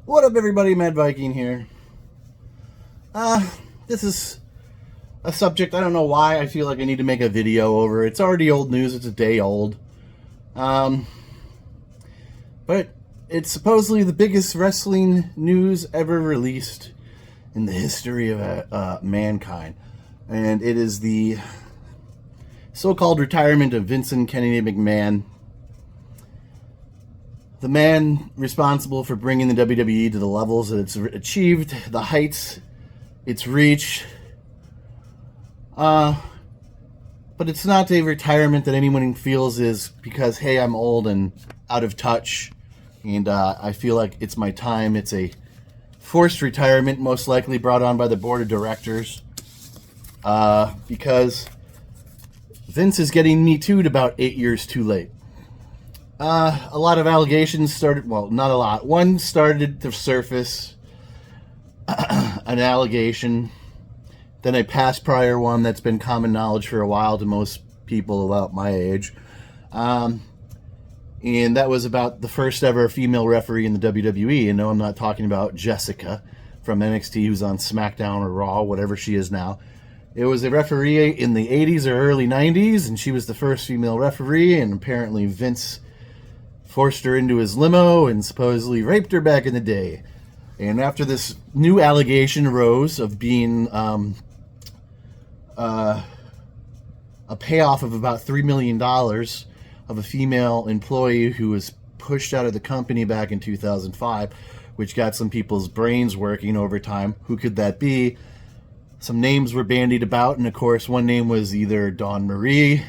What up, everybody? Mad Viking here. This is a subject I don't know why I feel like I need to make a video over. It's already old news. It's a day old. Um, but it's supposedly the biggest wrestling news ever released in the history of mankind, and it is the so-called retirement of Vincent Kennedy McMahon, the man responsible for bringing the WWE to the levels that it's achieved, the heights it's reached. But it's not a retirement that anyone feels is because, hey, I'm old and out of touch, and I feel like it's my time. It's a forced retirement, most likely brought on by the board of directors, because Vince is getting Me Too'd about 8 years too late. A lot of allegations started, well, not a lot. One started to surface, an allegation, then a past prior one that's been common knowledge for a while to most people about my age. And that was about the first ever female referee in the WWE. And no, I'm not talking about Jessica from NXT, who's on SmackDown or Raw, whatever she is now. It was a referee in the 80s or early 90s, and she was the first female referee, and apparently Vince forced her into his limo and supposedly raped her back in the day. And after this new allegation arose of being a payoff of about $3 million of a female employee who was pushed out of the company back in 2005, which got some people's brains working over time. Who could that be? Some names were bandied about, and of course one name was either Dawn Marie.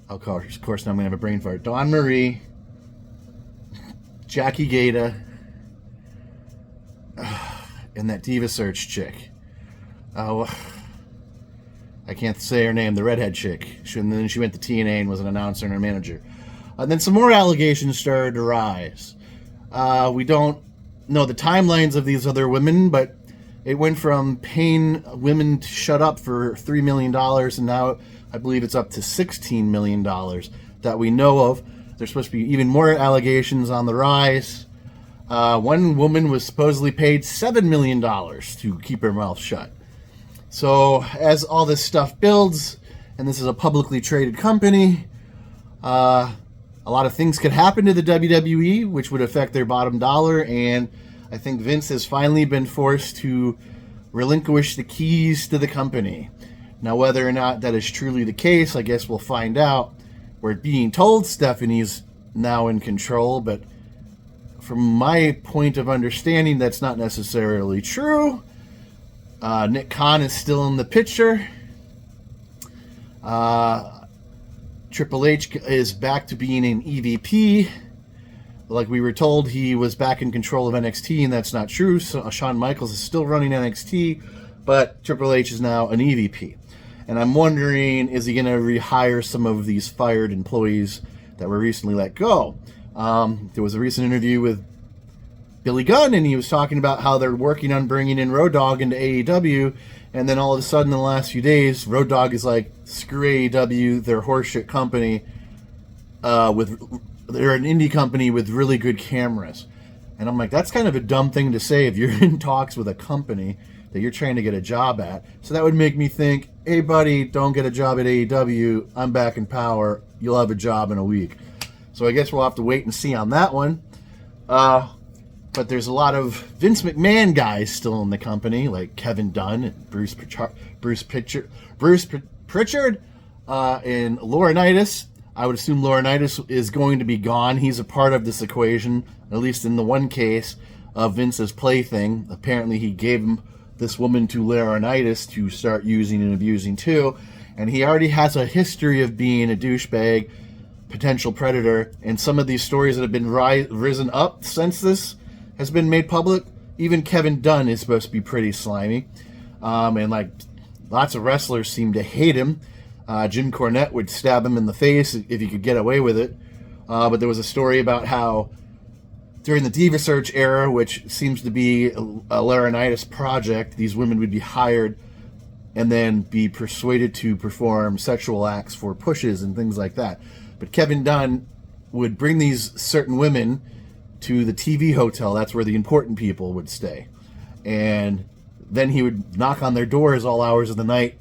Of course now I'm going to have a brain fart. Dawn Marie, Jackie Gata, and that Diva Search chick. Oh, I can't say her name, the redhead chick. And then she went to TNA and was an announcer and a manager. And then some more allegations started to rise. We don't know the timelines of these other women, but it went from paying women to shut up for $3 million, and now I believe it's up to $16 million that we know of. There's supposed to be even more allegations on the rise. One woman was supposedly paid $7 million to keep her mouth shut. So as all this stuff builds, and this is a publicly traded company, a lot of things could happen to the WWE, which would affect their bottom dollar, and I think Vince has finally been forced to relinquish the keys to the company. Now, whether or not that is truly the case, I guess we'll find out. We're being told Stephanie's now in control, but from my point of understanding, that's not necessarily true. Nick Khan is still in the picture. Triple H is back to being an EVP. Like we were told, he was back in control of NXT, and that's not true. So Shawn Michaels is still running NXT, but Triple H is now an EVP. And I'm wondering, is he going to rehire some of these fired employees that were recently let go? There was a recent interview with Billy Gunn, and he was talking about how they're working on bringing in Road Dogg into AEW, and then all of a sudden in the last few days, Road Dogg is like, screw AEW, they're horseshit company, they're an indie company with really good cameras. And I'm like, that's kind of a dumb thing to say if you're in talks with a company that you're trying to get a job at. So that would make me think, hey buddy, don't get a job at AEW, I'm back in power, you'll have a job in a week. So I guess we'll have to wait and see on that one. But there's a lot of Vince McMahon guys still in the company, like Kevin Dunn and Bruce Pritchard, and Laurinaitis. I would assume Laurinaitis is going to be gone. He's a part of this equation, at least in the one case of Vince's plaything. Apparently he gave him this woman to Laurinaitis to start using and abusing too, and he already has a history of being a douchebag, potential predator, and some of these stories that have been risen up since this has been made public, even Kevin Dunn is supposed to be pretty slimy, and like lots of wrestlers seem to hate him. Jim Cornette would stab him in the face if he could get away with it, but there was a story about how during the Diva Search era, which seems to be a Laurinaitis project, these women would be hired and then be persuaded to perform sexual acts for pushes and things like that. But Kevin Dunn would bring these certain women to the TV hotel. That's where the important people would stay. And then he would knock on their doors all hours of the night,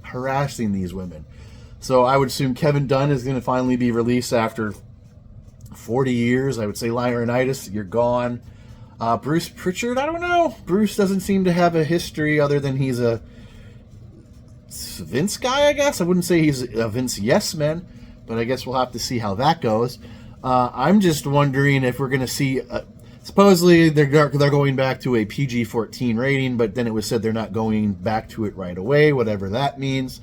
harassing these women. So I would assume Kevin Dunn is going to finally be released after 40 years. I would say Laurinaitis, you're gone. Bruce Pritchard, I don't know. Bruce doesn't seem to have a history other than he's a Vince guy, I guess. I wouldn't say he's a Vince yes man, but I guess we'll have to see how that goes. I'm just wondering if we're going to see... supposedly they're going back to a PG-14 rating, but then it was said they're not going back to it right away, whatever that means.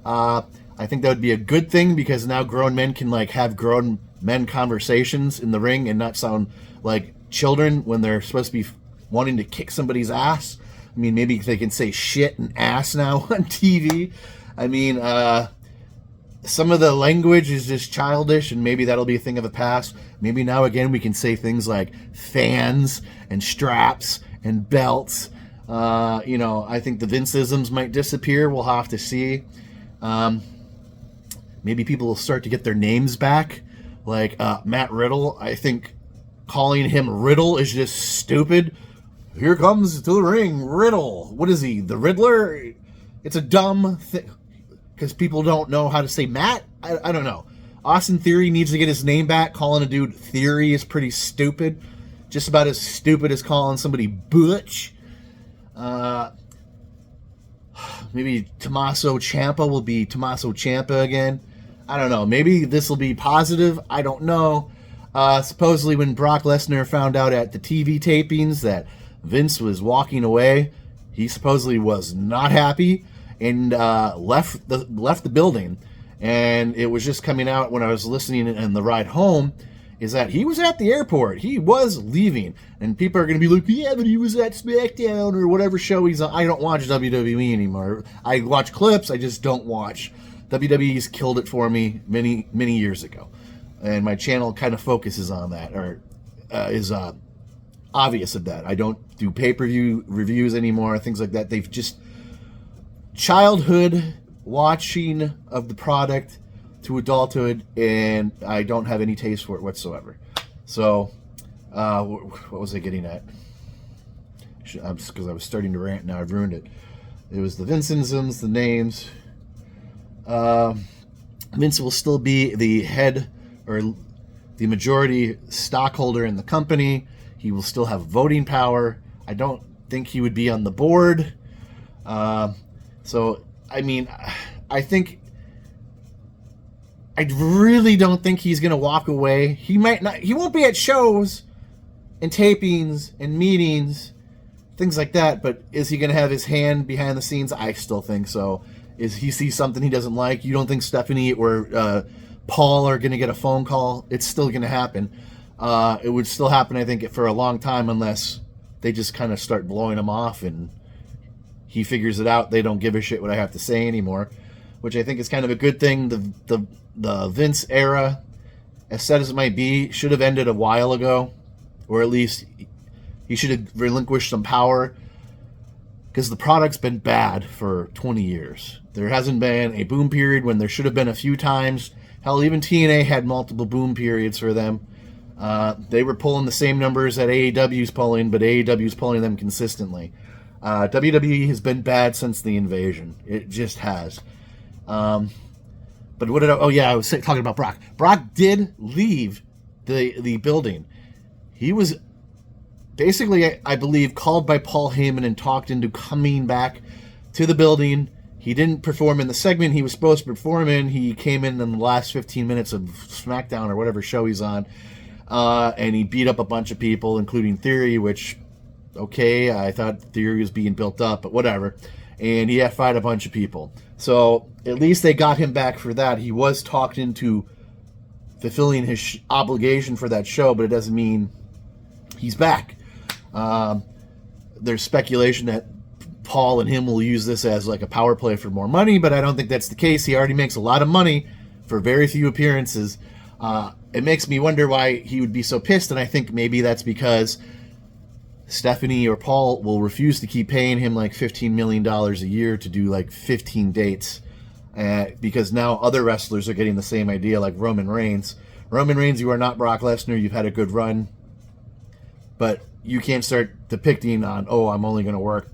I think that would be a good thing, because now grown men can like have grown men conversations in the ring and not sound like children when they're supposed to be wanting to kick somebody's ass. I mean, maybe they can say shit and ass now on TV. I mean, some of the language is just childish, and maybe that'll be a thing of the past. Maybe now again we can say things like fans and straps and belts. I think the Vince-isms might disappear. We'll have to see. Maybe people will start to get their names back. Like Matt Riddle, I think calling him Riddle is just stupid. Here comes to the ring, Riddle. What is he, the Riddler? It's a dumb thing, because people don't know how to say Matt. I don't know. Austin Theory needs to get his name back. Calling a dude Theory is pretty stupid. Just about as stupid as calling somebody Butch. Maybe Tommaso Ciampa will be Tommaso Ciampa again. I don't know. Maybe this will be positive. I don't know. Supposedly when Brock Lesnar found out at the TV tapings that Vince was walking away, he supposedly was not happy and left the building. And it was just coming out when I was listening in the ride home, is that he was at the airport. He was leaving. And people are going to be like, yeah, but he was at SmackDown or whatever show he's on. I don't watch WWE anymore. I watch clips. I just don't watch. WWE's killed it for me many, many years ago. And my channel kind of focuses on that, or is obvious of that. I don't do pay-per-view reviews anymore, things like that. They've just... childhood watching of the product to adulthood, and I don't have any taste for it whatsoever. So, what was I getting at? Because I was starting to rant, now I've ruined it. It was the Vince-isms, the names. Vince will still be the head or the majority stockholder in the company. He will still have voting power. I don't think he would be on the board. So, I mean, I really don't think he's going to walk away. He might not. He won't be at shows and tapings and meetings, things like that. But is he going to have his hand behind the scenes? I still think so. Is he sees something he doesn't like? You don't think Stephanie or Paul are going to get a phone call? It's still going to happen. It would still happen, I think, for a long time, unless they just kind of start blowing him off and he figures it out. They don't give a shit what I have to say anymore, which I think is kind of a good thing. The Vince era, as sad as it might be, should have ended a while ago, or at least he should have relinquished some power, because the product's been bad for 20 years. There hasn't been a boom period when there should have been a few times. Hell, even TNA had multiple boom periods for them. They were pulling the same numbers that AEW's pulling, but AEW's pulling them consistently. WWE has been bad since the invasion. It just has. But what did I was talking about Brock. Brock did leave the building. He was basically, I believe, called by Paul Heyman and talked into coming back to the building. He didn't perform in the segment he was supposed to perform in. He came in the last 15 minutes of SmackDown or whatever show he's on, and he beat up a bunch of people, including Theory, which, okay, I thought Theory was being built up, but whatever. And he had fight a bunch of people. So at least they got him back for that. He was talked into fulfilling his obligation for that show, but it doesn't mean he's back. There's speculation that Paul and him will use this as like a power play for more money, but I don't think that's the case. He already makes a lot of money for very few appearances. It makes me wonder why he would be so pissed, and I think maybe that's because Stephanie or Paul will refuse to keep paying him like $15 million a year to do like 15 dates, because now other wrestlers are getting the same idea, like Roman Reigns. Roman Reigns, you are not Brock Lesnar. You've had a good run. But you can't start depicting on, oh, I'm only going to work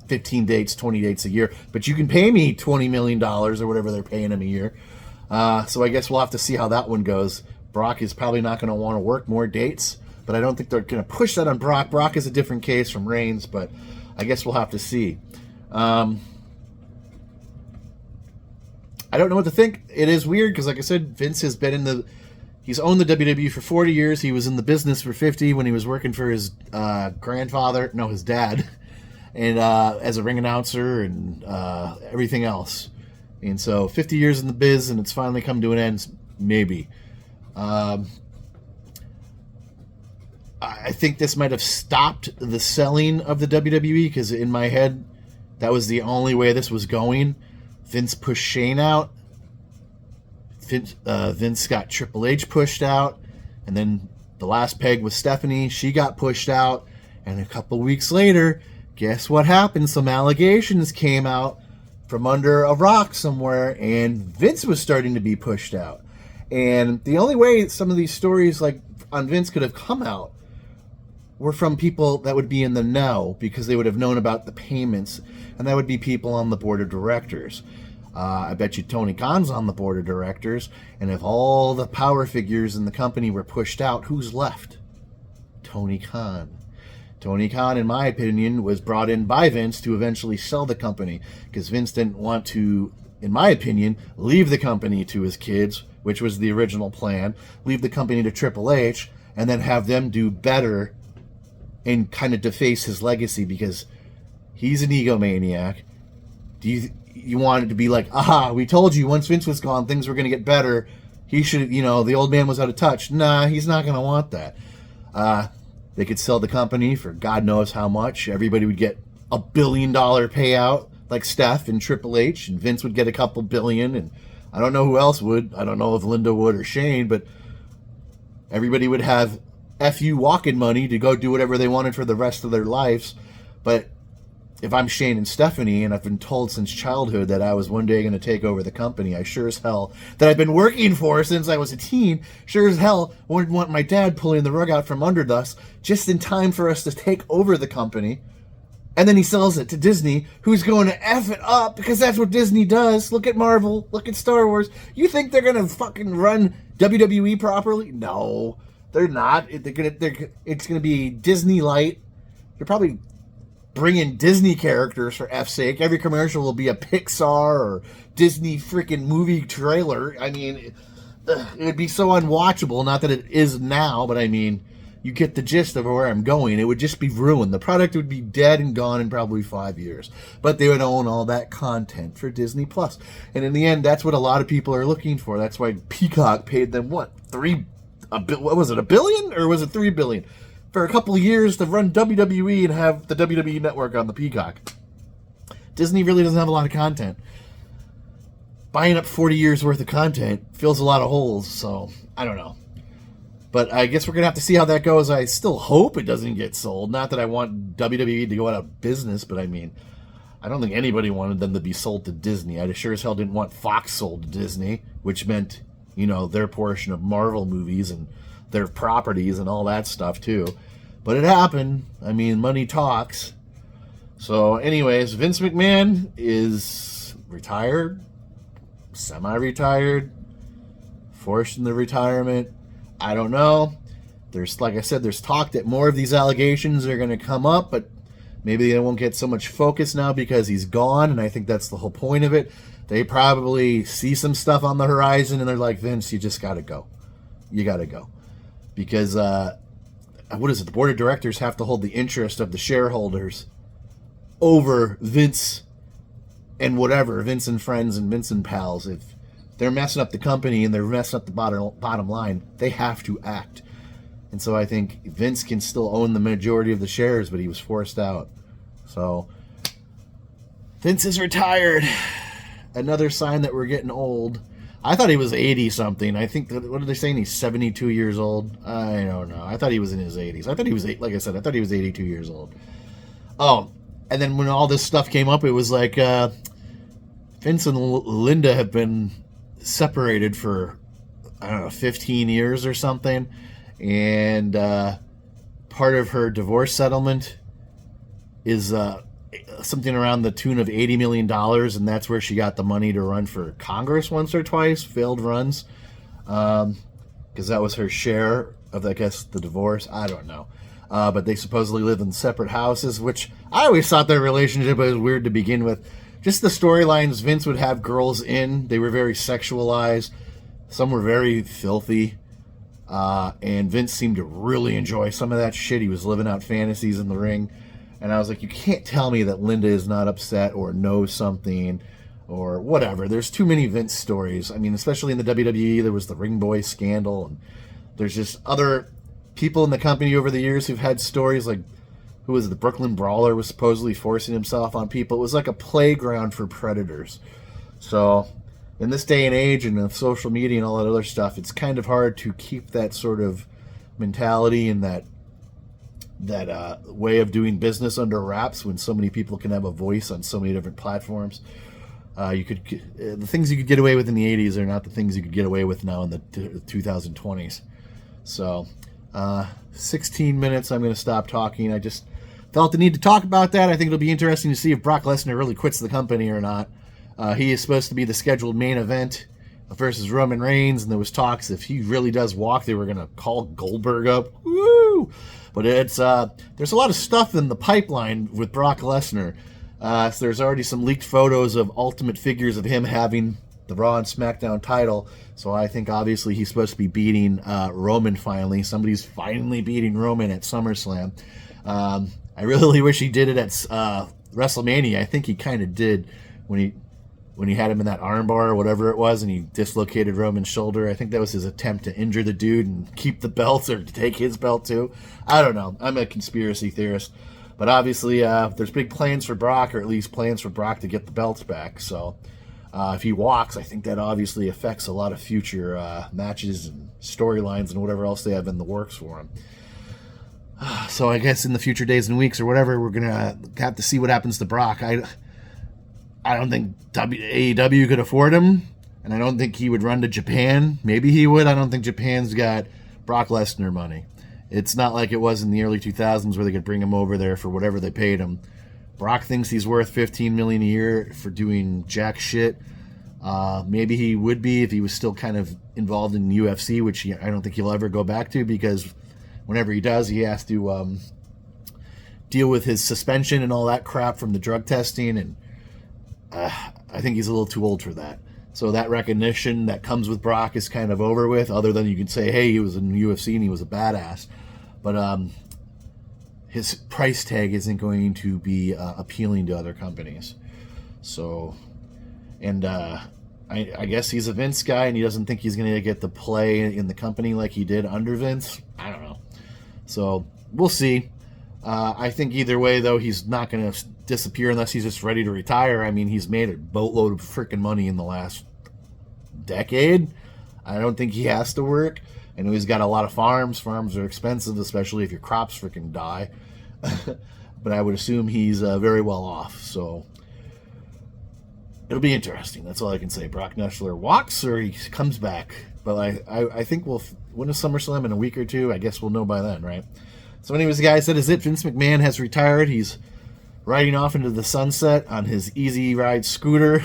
15 dates, 20 dates a year, but you can pay me $20 million or whatever they're paying him a year. So I guess we'll have to see how that one goes. Brock is probably not going to want to work more dates, but I don't think they're going to push that on Brock. Brock is a different case from Reigns, but I guess we'll have to see. I don't know what to think. It is weird because, like I said, Vince has been he's owned the WWE for 40 years. He was in the business for 50 when he was working for his his dad, and as a ring announcer and everything else. And so 50 years in the biz, and it's finally come to an end, maybe. I think this might have stopped the selling of the WWE because in my head, that was the only way this was going. Vince pushed Shane out. Vince got Triple H pushed out. And then the last peg was Stephanie. She got pushed out. And a couple weeks later, guess what happened? Some allegations came out from under a rock somewhere, and Vince was starting to be pushed out. And the only way some of these stories like on Vince could have come out were from people that would be in the know because they would have known about the payments, and that would be people on the board of directors. I bet you Tony Khan's on the board of directors, and if all the power figures in the company were pushed out, who's left? Tony Khan. Tony Khan, in my opinion, was brought in by Vince to eventually sell the company because Vince didn't want to, in my opinion, leave the company to his kids, which was the original plan, leave the company to Triple H, and then have them do better and kind of deface his legacy because he's an egomaniac. You want it to be like, aha, we told you once Vince was gone, things were going to get better. He should, the old man was out of touch. Nah, he's not going to want that. They could sell the company for God knows how much. Everybody would get $1 billion payout, like Steph and Triple H, and Vince would get a couple billion, and I don't know who else would. I don't know if Linda would or Shane, but everybody would have FU walking money to go do whatever they wanted for the rest of their lives. But if I'm Shane and Stephanie, and I've been told since childhood that I was one day going to take over the company, I sure as hell, that I've been working for since I was a teen, sure as hell wouldn't want my dad pulling the rug out from under us just in time for us to take over the company. And then he sells it to Disney, who's going to F it up because that's what Disney does. Look at Marvel. Look at Star Wars. You think they're going to fucking run WWE properly? No, they're not. It's going to be Disney Light. They're probably bring in Disney characters for F's sake. Every commercial will be a Pixar or Disney freaking movie trailer. I mean, it would be so unwatchable. Not that it is now, but I mean, you get the gist of where I'm going. It would just be ruined. The product would be dead and gone in probably 5 years. But they would own all that content for Disney Plus. And in the end, that's what a lot of people are looking for. That's why Peacock paid them, what was it, $1 billion? Or was it $3 billion? For a couple of years to run WWE and have the WWE Network on the Peacock. Disney really doesn't have a lot of content. Buying up 40 years worth of content fills a lot of holes, so I don't know. But I guess we're going to have to see how that goes. I still hope it doesn't get sold. Not that I want WWE to go out of business, but I mean, I don't think anybody wanted them to be sold to Disney. I sure as hell didn't want Fox sold to Disney, which meant, their portion of Marvel movies and their properties and all that stuff too. But it happened. I mean, money talks. So anyways, Vince McMahon is retired, semi-retired, forced into retirement. I don't know. Like I said, there's talk that more of these allegations are going to come up, but maybe they won't get so much focus now because he's gone, and I think that's the whole point of it. They probably see some stuff on the horizon, and they're like, Vince, you just got to go. You got to go. Because, what is it? The board of directors have to hold the interest of the shareholders over Vince and whatever, Vince and friends and Vince and pals. If they're messing up the company and they're messing up the bottom line, they have to act. And so I think Vince can still own the majority of the shares, but he was forced out. So Vince is retired. Another sign that we're getting old. I thought he was 80-something. I think, what are they saying? He's 72 years old? I don't know. I thought he was in his 80s. I thought he was, like I said, I thought he was 82 years old. Oh, and then when all this stuff came up, it was like Vince and Linda have been separated for, 15 years or something. And part of her divorce settlement is something around the tune of $80 million, and that's where she got the money to run for Congress once or twice, failed runs, because that was her share of, I guess, the divorce. I don't know. But they supposedly live in separate houses, which I always thought their relationship was weird to begin with. Just the storylines Vince would have girls in, they were very sexualized. Some were very filthy. And Vince seemed to really enjoy some of that shit. He was living out fantasies in the ring. And I was like, you can't tell me that Linda is not upset or knows something or whatever. There's too many Vince stories. I mean, especially in the WWE, there was the Ring Boy scandal. And there's just other people in the company over the years who've had stories like, who was it? The Brooklyn Brawler was supposedly forcing himself on people. It was like a playground for predators. So in this day and age and with social media and all that other stuff, it's kind of hard to keep that sort of mentality and that way of doing business under wraps when so many people can have a voice on so many different platforms. The things you could get away with in the 80s are not the things you could get away with now in the 2020s. So 16 minutes, I'm going to stop talking. I just felt the need to talk about that. I think it'll be interesting to see if Brock Lesnar really quits the company or not. He is supposed to be the scheduled main event versus Roman Reigns, and there was talks if he really does walk, they were going to call Goldberg up. Woo! But it's there's a lot of stuff in the pipeline with Brock Lesnar. So there's already some leaked photos of Ultimate figures of him having the Raw and SmackDown title. So I think obviously he's supposed to be beating Roman finally. Somebody's finally beating Roman at SummerSlam. I really wish he did it at WrestleMania. I think he kind of did when he had him in that armbar or whatever it was, and he dislocated Roman's shoulder. I think that was his attempt to injure the dude and keep the belt or to take his belt too. I don't know. I'm a conspiracy theorist. But obviously there's big plans for Brock, or at least plans for Brock to get the belts back. So if he walks, I think that obviously affects a lot of future matches and storylines and whatever else they have in the works for him. So I guess in the future days and weeks or whatever, we're going to have to see what happens to Brock. I don't think AEW could afford him, and I don't think he would run to Japan. Maybe he would. I don't think Japan's got Brock Lesnar money. It's not like it was in the early 2000s where they could bring him over there for whatever they paid him. Brock thinks he's worth $15 million a year for doing jack shit. Maybe he would be if he was still kind of involved in UFC, which I don't think he'll ever go back to, because whenever he does, he has to deal with his suspension and all that crap from the drug testing, and I think he's a little too old for that. So that recognition that comes with Brock is kind of over with, other than you can say, hey, he was in UFC and he was a badass. But his price tag isn't going to be appealing to other companies. So, and I guess he's a Vince guy and he doesn't think he's going to get the play in the company like he did under Vince. I don't know. So we'll see. I think either way, though, he's not going to disappear unless he's just ready to retire. I mean, he's made a boatload of freaking money in the last decade. I don't think he has to work. I know he's got a lot of farms. Farms are expensive, especially if your crops freaking die. But I would assume he's very well off. So it'll be interesting. That's all I can say. Brock Lesnar walks or he comes back. But I think we'll win a SummerSlam in a week or two. I guess we'll know by then, right? So anyways, the guy said is it. Vince McMahon has retired. He's riding off into the sunset on his easy ride scooter.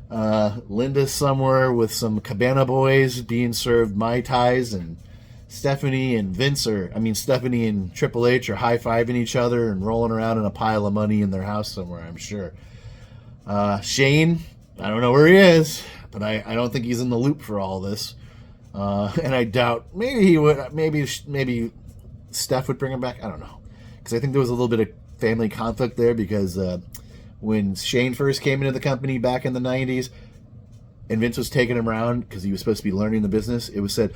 Linda's somewhere with some Cabana boys being served Mai Tais, and Stephanie and Stephanie and Triple H are high-fiving each other and rolling around in a pile of money in their house somewhere, I'm sure. Shane, I don't know where he is, but I don't think he's in the loop for all this. And I doubt, maybe he would, maybe Steph would bring him back. I don't know. Because I think there was a little bit of family conflict there, because when Shane first came into the company back in the 90s and Vince was taking him around because he was supposed to be learning the business, it was said,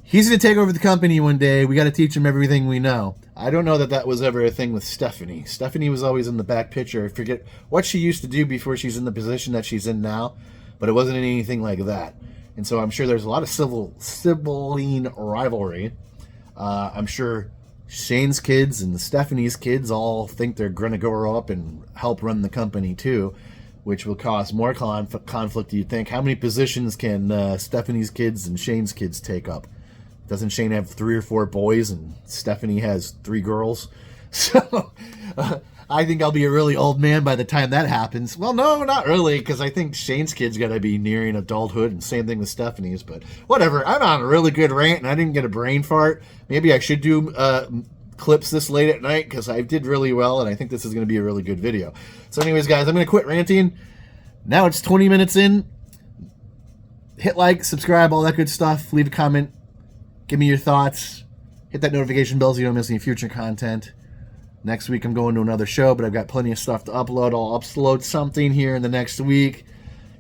he's going to take over the company one day. We got to teach him everything we know. I don't know that was ever a thing with Stephanie. Stephanie was always in the back picture. I forget what she used to do before she's in the position that she's in now, but it wasn't anything like that. And so I'm sure there's a lot of sibling rivalry. I'm sure Shane's kids and Stephanie's kids all think they're going to grow up and help run the company too, which will cause more conflict, you'd think. How many positions can Stephanie's kids and Shane's kids take up? Doesn't Shane have 3 or 4 boys and Stephanie has 3 girls? So I think I'll be a really old man by the time that happens. Well, no, not really, because I think Shane's kid's got to be nearing adulthood, and same thing with Stephanie's. But whatever, I'm on a really good rant, and I didn't get a brain fart. Maybe I should do clips this late at night, because I did really well, and I think this is going to be a really good video. So anyways, guys, I'm going to quit ranting. Now it's 20 minutes in. Hit like, subscribe, all that good stuff. Leave a comment. Give me your thoughts. Hit that notification bell so you don't miss any future content. Next week I'm going to another show, but I've got plenty of stuff to upload. I'll upload something here in the next week,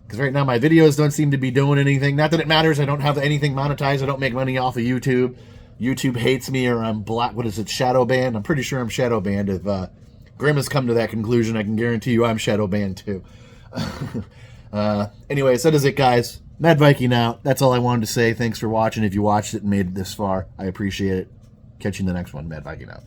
because right now my videos don't seem to be doing anything. Not that it matters. I don't have anything monetized. I don't make money off of YouTube. YouTube hates me, or I'm shadow banned? I'm pretty sure I'm shadow banned. If Grim has come to that conclusion, I can guarantee you I'm shadow banned too. Anyways, that is it, guys. Mad Viking out. That's all I wanted to say. Thanks for watching. If you watched it and made it this far, I appreciate it. Catch you in the next one. Mad Viking out.